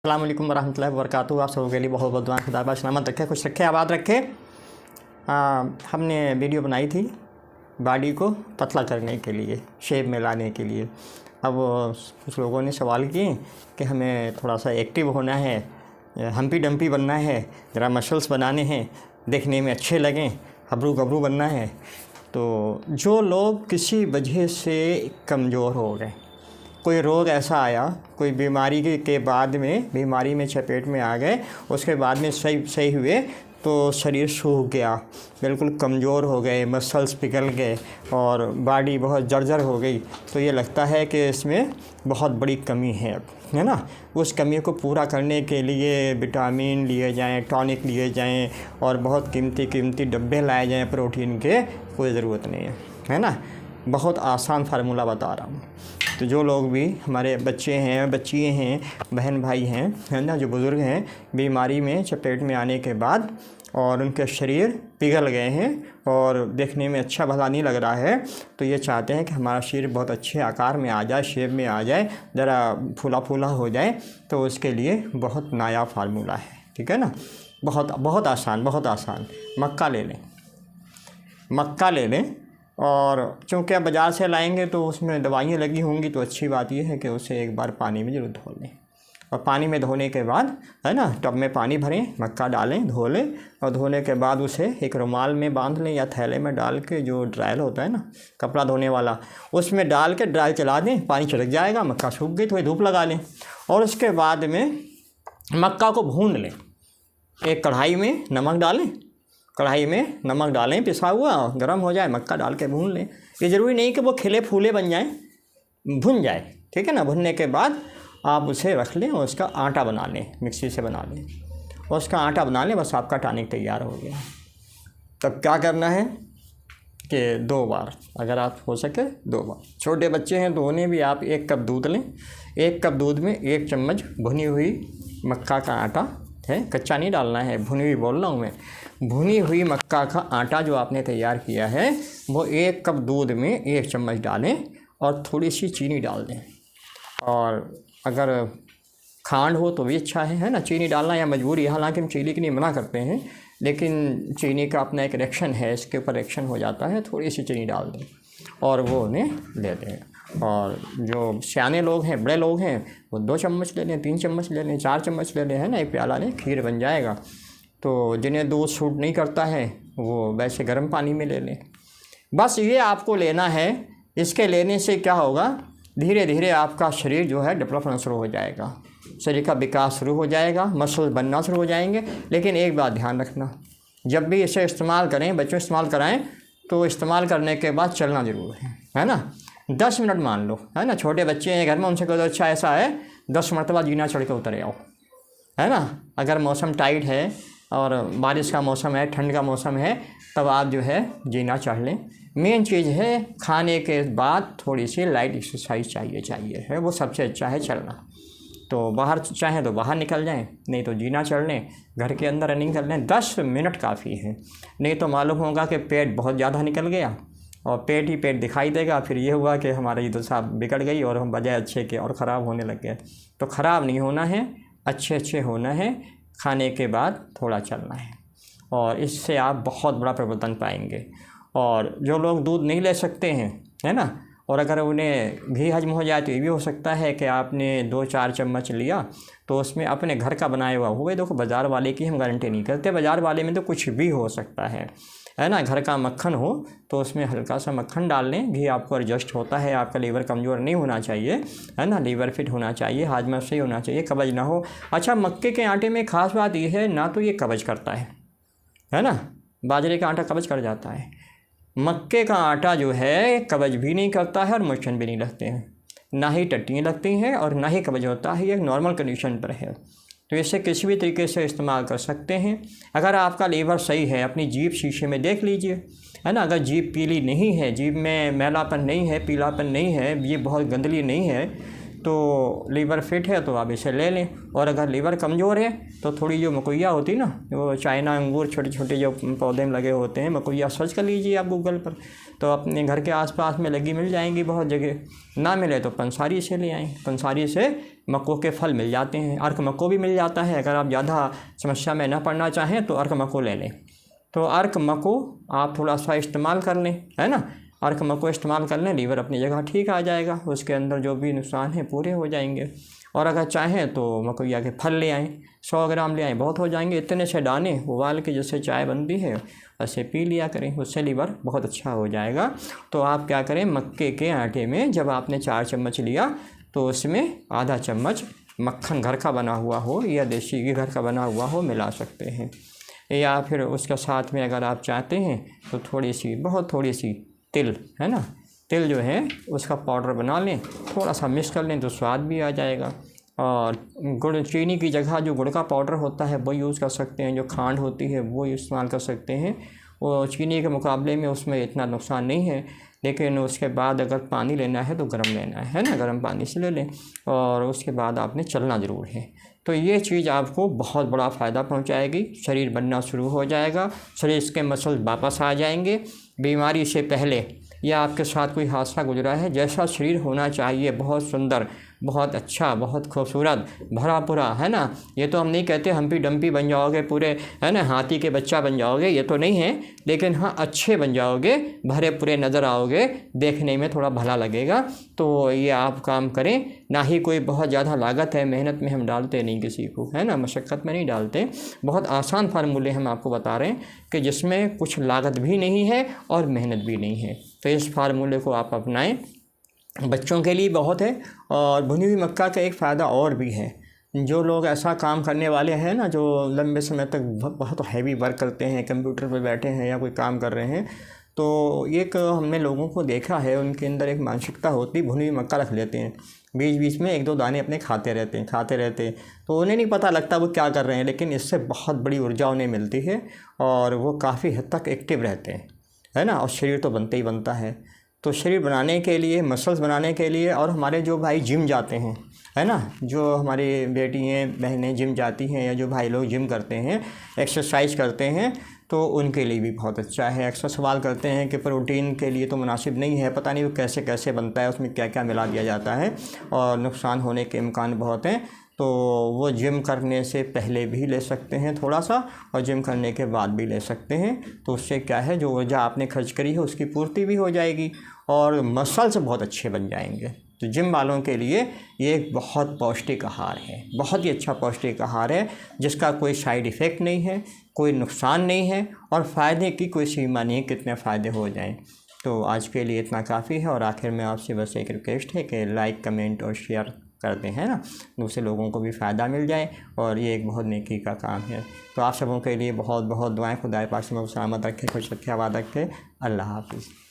अस्सलाम वालेकुम वरहमतुल्लाहि वबरकातुहू। आप सबों के लिए बहुत बहुत दुआ, खुदा पाक सलामत रखे, खुश रखे, आबाद रखे। हमने वीडियो बनाई थी बॉडी को पतला करने के लिए, शेप में लाने के लिए। अब कुछ लोगों ने सवाल किए कि हमें थोड़ा सा एक्टिव होना है, हम्पी डम्पी बनना है, ज़रा मसल्स बनाने हैं, देखने में अच्छे लगें, हबरू गबरू बनना है। तो जो लोग किसी वजह से कमज़ोर हो गए, कोई रोग ऐसा आया, कोई बीमारी के बाद में बीमारी में चपेट में आ गए, उसके बाद में सही हुए तो शरीर सूख गया, बिल्कुल कमज़ोर हो गए, मसल्स पिघल गए और बॉडी बहुत जर्जर हो गई, तो ये लगता है कि इसमें बहुत बड़ी कमी है ना। उस कमी को पूरा करने के लिए विटामिन लिए जाएं, टॉनिक लिए जाएं और बहुत कीमती डब्बे लाए जाएं प्रोटीन के, कोई ज़रूरत नहीं है ना। बहुत आसान फार्मूला बता रहा हूँ। तो जो लोग भी हमारे बच्चे हैं, बच्चियाँ हैं, बहन भाई हैं, है ना, जो बुज़ुर्ग हैं, बीमारी में चपेट में आने के बाद और उनके शरीर पिघल गए हैं और देखने में अच्छा भला नहीं लग रहा है, तो ये चाहते हैं कि हमारा शरीर बहुत अच्छे आकार में आ जाए, शेप में आ जाए, ज़रा फूला फूला हो जाए, तो उसके लिए बहुत नया फार्मूला है, ठीक है ना। बहुत आसान। मक्का ले लें और चूँकि आप बाज़ार से लाएंगे तो उसमें दवाइयाँ लगी होंगी, तो अच्छी बात यह है कि उसे एक बार पानी में ज़रूर धो लें। और पानी में धोने के बाद, है ना, टब में पानी भरें, मक्का डालें, धो लें और धोने के बाद उसे एक रुमाल में बांध लें या थैले में डाल के, जो ड्रायल होता है ना कपड़ा धोने वाला, उसमें डाल के ड्राई चला दें, पानी छिड़क जाएगा, मक्का सूख गई, थोड़ी धूप लगा लें। और उसके बाद में मक्का को भून लें। एक कढ़ाई में नमक डालें, पिसा हुआ, गर्म हो जाए, मक्का डाल के भून लें। ये ज़रूरी नहीं कि वो खिले फूले बन जाएं, भुन जाए, ठीक है ना। भुनने के बाद आप उसे रख लें और उसका आटा बना लें, मिक्सी से बना लें और उसका आटा बना लें, बस आपका टॉनिक तैयार हो गया। तब क्या करना है कि 2 बार, अगर आप हो सके 2 बार, छोटे बच्चे हैं तो उन्हें भी आप 1 कप दूध लें, 1 कप दूध में 1 चम्मच भुनी हुई मक्का का आटा है, कच्चा नहीं डालना है, भुनी हुई बोल रहा हूँ मैं, भुनी हुई मक्का का आटा जो आपने तैयार किया है वो 1 कप दूध में 1 चम्मच डालें और थोड़ी सी चीनी डाल दें। और अगर खांड हो तो भी अच्छा है ना, चीनी डालना या मजबूरी है, हालांकि हम चीनी के लिए मना करते हैं, लेकिन चीनी का अपना एक रिएक्शन है, इसके ऊपर रिएक्शन हो जाता है, थोड़ी सी चीनी डाल दें और वो उन्हें दे दें। और जो सियाने लोग हैं, बड़े लोग हैं, वो 2 चम्मच ले लें, 3 चम्मच ले लें, 4 चम्मच ले लें, है ना, एक प्याला लें, खीर बन जाएगा। तो जिन्हें दूध सूट नहीं करता है वो वैसे गर्म पानी में ले लें। बस ये आपको लेना है। इसके लेने से क्या होगा, धीरे धीरे आपका शरीर जो है डेवलप होना शुरू हो जाएगा, शरीर का विकास शुरू हो जाएगा, मसल बनना शुरू हो जाएंगे। लेकिन एक बात ध्यान रखना, जब भी इसे इस्तेमाल करें, बच्चों इस्तेमाल कराएं, तो इस्तेमाल करने के बाद चलना ज़रूर है ना। 10 मिनट मान लो, है ना, छोटे बच्चे हैं घर में, उनसे कहो अच्छा ऐसा है 10 मरतबा जीना चढ़ के उतरे आओ, है ना। अगर मौसम टाइट है और बारिश का मौसम है, ठंड का मौसम है, तब आप जो है जीना चढ़ लें। मेन चीज़ है खाने के बाद थोड़ी सी लाइट एक्सरसाइज चाहिए है, वो सबसे अच्छा है चलना। तो बाहर चाहें तो बाहर निकल जाएं, नहीं तो जीना चढ़ लें, घर के अंदर रनिंग कर लें, 10 मिनट काफ़ी है। नहीं तो मालूम होगा कि पेट बहुत ज़्यादा निकल गया और पेट ही पेट दिखाई देगा, फिर ये हुआ कि हमारी दशा बिगड़ गई और हम बजाय अच्छे के और ख़राब होने लग गए। तो ख़राब नहीं होना है, अच्छे होना है, खाने के बाद थोड़ा चलना है और इससे आप बहुत बड़ा परिवर्तन पाएंगे। और जो लोग दूध नहीं ले सकते हैं, है ना, और अगर उन्हें घी हजम हो जाए तो ये भी हो सकता है कि आपने 2-4 चम्मच लिया तो उसमें अपने घर का बनाया हुआ हुए, देखो बाज़ार वाले की हम गारंटी नहीं करते, बाज़ार वाले में तो कुछ भी हो सकता है ना। घर का मक्खन हो तो उसमें हल्का सा मक्खन डाल लें, घी आपको एडजस्ट होता है, आपका लीवर कमज़ोर नहीं होना चाहिए, है ना, लीवर फिट होना चाहिए, हाजमा सही होना चाहिए, कब्ज ना हो। अच्छा, मक्के के आटे में ख़ास बात यह है ना, तो ये कब्ज करता है ना, बाजरे का आटा कब्ज कर जाता है, मक्के का आटा जो है कब्ज भी नहीं करता है और मोशन भी नहीं लगते हैं, ना ही टट्टियाँ लगती हैं और ना ही कब्ज होता है, ये एक नॉर्मल कंडीशन पर है। तो इसे किसी भी तरीके से इस्तेमाल कर सकते हैं। अगर आपका लीवर सही है, अपनी जीभ शीशे में देख लीजिए, है ना, अगर जीभ पीली नहीं है, जीभ में मैलापन नहीं है, पीलापन नहीं है, ये बहुत गंदली नहीं है, तो लीवर फिट है तो आप इसे ले लें। और अगर लीवर कमज़ोर है तो थोड़ी जो मकोइया होती है ना, वो चाइना अंगूर छोटे छोटे जो पौधे में लगे होते हैं, मकोइया सर्च कर लीजिए आप गूगल पर, तो अपने घर के आसपास में लगी मिल जाएंगी बहुत जगह। ना मिले तो पंसारी से ले आएँ, पंसारी से मक्कों के फल मिल जाते हैं। अर्क मक्को भी मिल जाता है। अगर आप ज़्यादा समस्या में न पड़ना चाहें तो अर्क मक्को ले लें। तो अर्क मक्को आप थोड़ा सा इस्तेमाल कर लें, है ना। अर्क मक्को इस्तेमाल कर लें, लीवर अपनी जगह ठीक आ जाएगा, उसके अंदर जो भी नुकसान है पूरे हो जाएंगे। और अगर चाहें तो मकोइया के फल ले आएँ, 100 ग्राम ले आएँ, बहुत हो जाएंगे। इतने से दाने उबाल के जैसे चाय बनती है ऐसे पी लिया करें, उससे लीवर बहुत अच्छा हो जाएगा। तो आप क्या करें, मक्के के आटे में जब आपने 4 चम्मच लिया तो उसमें आधा चम्मच मक्खन घर का बना हुआ हो या देसी घी घर का बना हुआ हो मिला सकते हैं। या फिर उसके साथ में अगर आप चाहते हैं तो थोड़ी सी, बहुत थोड़ी सी तिल, है ना, तिल जो है उसका पाउडर बना लें, थोड़ा सा मिक्स कर लें तो स्वाद भी आ जाएगा। और गुड़, चीनी की जगह जो गुड़ का पाउडर होता है वो यूज़ कर सकते हैं, जो खांड होती है वो इस्तेमाल कर सकते हैं। वो चीनी के मुकाबले में उसमें इतना नुकसान नहीं है, लेकिन उसके बाद अगर पानी लेना है तो गर्म लेना है ना, गर्म पानी से ले लें। और उसके बाद आपने चलना ज़रूर है। तो ये चीज़ आपको बहुत बड़ा फ़ायदा पहुंचाएगी, शरीर बनना शुरू हो जाएगा, शरीर के मसल वापस आ जाएंगे। बीमारी से पहले या आपके साथ कोई हादसा गुजरा है, जैसा शरीर होना चाहिए, बहुत सुंदर, बहुत अच्छा, बहुत खूबसूरत, भरा पूरा, है ना। ये तो हम नहीं कहते हम्पी डम्पी बन जाओगे पूरे, है ना, हाथी के बच्चा बन जाओगे, ये तो नहीं है, लेकिन हाँ अच्छे बन जाओगे, भरे पूरे नज़र आओगे, देखने में थोड़ा भला लगेगा। तो ये आप काम करें। ना ही कोई बहुत ज़्यादा लागत है, मेहनत में हम डालते नहीं किसी को, है ना, मशक्क़त में नहीं डालते। बहुत आसान फार्मूले हम आपको बता रहे हैं कि जिसमें कुछ लागत भी नहीं है और मेहनत भी नहीं है। तो इस फार्मूले को आप अपनाएं, बच्चों के लिए बहुत है। और भुनी हुई मक्का का एक फ़ायदा और भी है, जो लोग ऐसा काम करने वाले हैं ना, जो लंबे समय तक बहुत हैवी वर्क करते हैं, कंप्यूटर पे बैठे हैं या कोई काम कर रहे हैं, तो एक हमने लोगों को देखा है, उनके अंदर एक मानसिकता होती, भुनी हुई मक्का रख लेते हैं, बीच बीच में 1-2 दाने अपने खाते रहते हैं, तो उन्हें नहीं पता लगता वो क्या कर रहे हैं, लेकिन इससे बहुत बड़ी ऊर्जा उन्हें मिलती है और वो काफ़ी हद तक एक्टिव रहते हैं, है ना। और शरीर तो बनता ही बनता है। तो शरीर बनाने के लिए, मसल्स बनाने के लिए, और हमारे जो भाई जिम जाते हैं, है ना, जो हमारी बेटियाँ बहनें जिम जाती हैं या जो भाई लोग जिम करते हैं, एक्सरसाइज करते हैं, तो उनके लिए भी बहुत अच्छा है। अक्सर सवाल करते हैं कि प्रोटीन के लिए तो मुनासिब नहीं है, पता नहीं वो कैसे कैसे बनता है, उसमें क्या क्या मिला दिया जाता है और नुकसान होने के इम्कान बहुत हैं। तो वो जिम करने से पहले भी ले सकते हैं थोड़ा सा, और जिम करने के बाद भी ले सकते हैं। तो उससे क्या है, जो ऊर्जा आपने खर्च करी है उसकी पूर्ति भी हो जाएगी और मसल्स बहुत अच्छे बन जाएंगे। तो जिम वालों के लिए ये एक बहुत पौष्टिक आहार है, बहुत ही अच्छा पौष्टिक आहार है, जिसका कोई साइड इफ़ेक्ट नहीं है, कोई नुकसान नहीं है और फ़ायदे की कोई सीमा नहीं है, कितने फ़ायदे हो जाएं। तो आज के लिए इतना काफ़ी है। और आखिर में आपसे बस एक रिक्वेस्ट है कि लाइक, कमेंट और शेयर करते हैं ना, दूसरे लोगों को भी फ़ायदा मिल जाए, और ये एक बहुत नेकी का काम है। तो आप सबों के लिए बहुत बहुत दुआएं। खुदा पाक से सलामत रखे, खुश रखे, आबाद रखे। अल्लाह हाफ़िज़।